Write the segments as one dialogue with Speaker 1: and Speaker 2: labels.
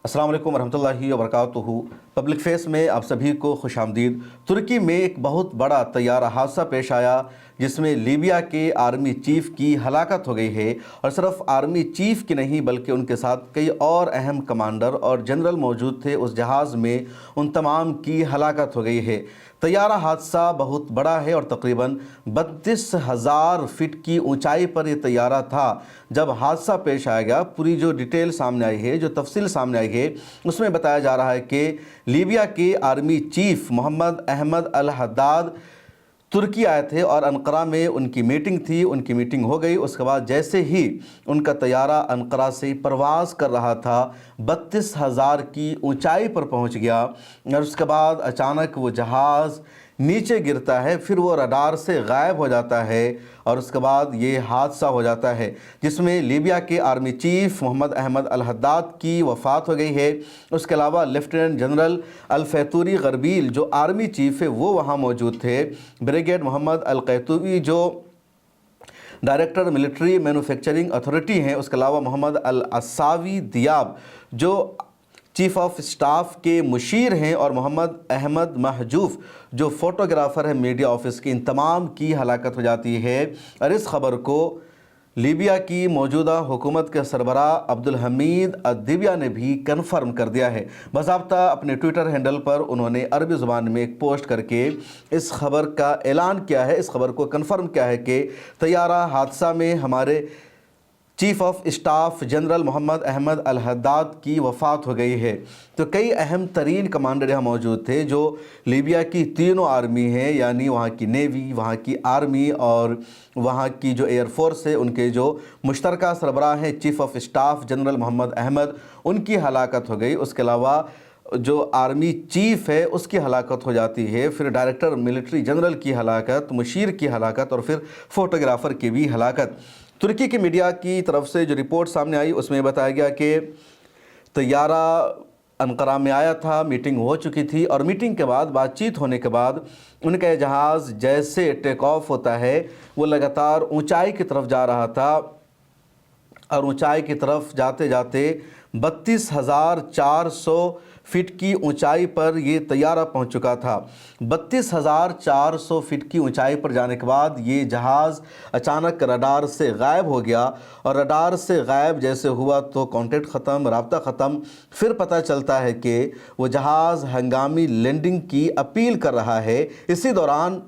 Speaker 1: अस्सलाम वालेकुम रहमतुल्लाहि व बरकातुहू। पब्लिक फेस में आप सभी को खुश आमदीद। तुर्की में एक बहुत बड़ा तैयारा हादसा पेश आया जिसमें लीबिया के आर्मी चीफ की हलाकत हो गई है, और सिर्फ आर्मी चीफ की नहीं बल्कि उनके साथ कई और अहम कमांडर और जनरल मौजूद थे उस जहाज़ में, उन तमाम की हलाकत हो गई है। तैयारा हादसा बहुत बड़ा है और तकरीबन 32,000 फीट की ऊंचाई पर यह तैयारा था जब हादसा पेश आया गया। पूरी जो डिटेल सामने आई है, जो तफसील सामने आई है, उसमें बताया जा रहा है कि लीबिया के army chief Mohammad Ahmed al Haddad तुर्की आए थे और अंकारा में उनकी मीटिंग थी। उनकी मीटिंग हो गई, उसके बाद जैसे ही उनका तैयारा अंकारा से परवाज़ कर रहा था 32,000 की ऊंचाई पर पहुंच गया, और उसके बाद अचानक वो जहाज़ नीचे गिरता है, फिर वो रडार से गायब हो जाता है, और उसके बाद ये हादसा हो जाता है जिसमें लीबिया के army chief Mohammad Ahmed al Haddad की वफ़ात हो गई है। उसके अलावा लेफ्टिनेंट जनरल अल फैतूरी गरबील जो आर्मी चीफ है वो वहाँ मौजूद थे। ब्रिगेड मोहम्मद अल कैतूबी जो डायरेक्टर मिलिट्री मैन्युफैक्चरिंग अथॉरिटी हैं, उसके अलावा मोहम्मद अल असावी दियाब जो चीफ ऑफ स्टाफ के मुशीर हैं, और मोहम्मद अहमद महजूफ जो फ़ोटोग्राफ़र है मीडिया ऑफिस की, इन तमाम की हलाकत हो जाती है। और इस ख़बर को लीबिया की मौजूदा हुकूमत के सरबरा अब्दुल हमीद अद्दीबिया ने भी कन्फर्म कर दिया है। बाज़ाब्ता अपने ट्विटर हैंडल पर उन्होंने अरबी ज़ुबान में एक पोस्ट करके इस खबर का ऐलान किया है, इस खबर को कन्फर्म किया है कि तैयारा हादसा में हमारे chief of staff general Mohammed Ahmed al Haddad की वफ़ात हो गई है। तो कई अहम तरीन कमांडर यहाँ मौजूद थे जो लीबिया की तीनों आर्मी हैं, यानी वहाँ की नेवी, वहाँ की आर्मी और वहाँ की जो एयरफोर्स है, उनके जो मुश्तरका सरबराह हैं chief of staff general Mohammed Ahmed, उनकी हलाकत हो गई। उसके अलावा जो आर्मी चीफ़ है उसकी हलाकत हो जाती है, फिर डायरेक्टर मिलिट्री जनरल की हलाकत, मुशीर की हलाकत, और फिर फ़ोटोग्राफ़र की भी हलाकत। तुर्की की मीडिया की तरफ से जो रिपोर्ट सामने आई उसमें बताया गया कि तैयारा अंकारा में आया था, मीटिंग हो चुकी थी, और मीटिंग के बाद बातचीत होने के बाद उनका जहाज़ जैसे टेक ऑफ होता है वो लगातार ऊंचाई की तरफ जा रहा था, और ऊंचाई की तरफ जाते जाते 32,400 फीट की ऊंचाई पर ये तैयारा पहुंच चुका था। 32,400 फीट की ऊंचाई पर जाने के बाद ये जहाज़ अचानक रडार से गायब हो गया, और रडार से गायब जैसे हुआ तो कॉन्टेक्ट ख़त्म, राब्ता ख़त्म। फिर पता चलता है कि वो जहाज़ हंगामी लैंडिंग की अपील कर रहा है। इसी दौरान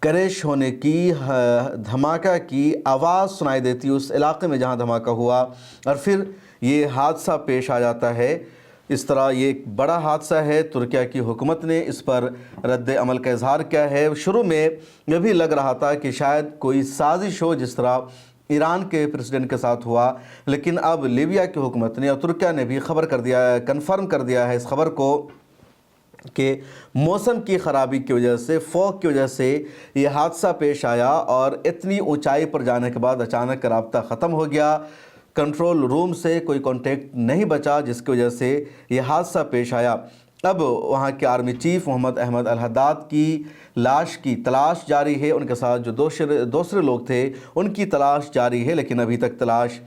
Speaker 1: क्रैश होने की, धमाका की आवाज़ सुनाई देती उस इलाके में जहां धमाका हुआ, और फिर ये हादसा पेश आ जाता है। इस तरह ये एक बड़ा हादसा है। तुर्किया की हुकूमत ने इस पर रद्द अमल का इजहार किया है। शुरू में यह भी लग रहा था कि शायद कोई साजिश हो जिस तरह ईरान के प्रेसिडेंट के साथ हुआ, लेकिन अब लीबिया की हुकूमत ने और तुर्किया ने भी खबर कर दिया है, कन्फर्म कर दिया है इस खबर को कि मौसम की ख़राबी की वजह से, फॉग की वजह से ये हादसा पेश आया, और इतनी ऊंचाई पर जाने के बाद अचानक राब्ता ख़त्म हो गया, कंट्रोल रूम से कोई कांटेक्ट नहीं बचा, जिसकी वजह से ये हादसा पेश आया। अब वहाँ के army chief Mohammad Ahmed al Haddad की लाश की तलाश जारी है, उनके साथ जो दूसरे लोग थे उनकी तलाश जारी है, लेकिन अभी तक तलाश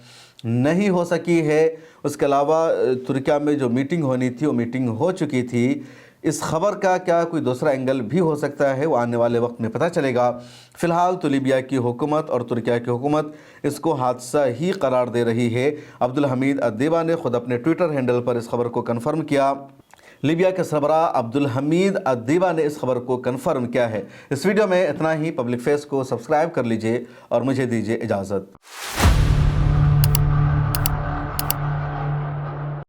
Speaker 1: नहीं हो सकी है। उसके अलावा तुर्किया में जो मीटिंग होनी थी वो मीटिंग हो चुकी थी। इस खबर का क्या कोई दूसरा एंगल भी हो सकता है, वो आने वाले वक्त में पता चलेगा। फ़िलहाल तो लीबिया की हुकूमत और तुर्किया की हुकूमत इसको हादसा ही करार दे रही है। अब्दुल हमीद अद्दीबा ने ख़ुद अपने ट्विटर हैंडल पर इस खबर को कन्फर्म किया। लीबिया के सरबराह अब्दुल हमीद अद्दीबा ने इस खबर को कन्फर्म किया है। इस वीडियो में इतना ही। पब्लिक फेस को सब्सक्राइब कर लीजिए और मुझे दीजिए इजाज़त।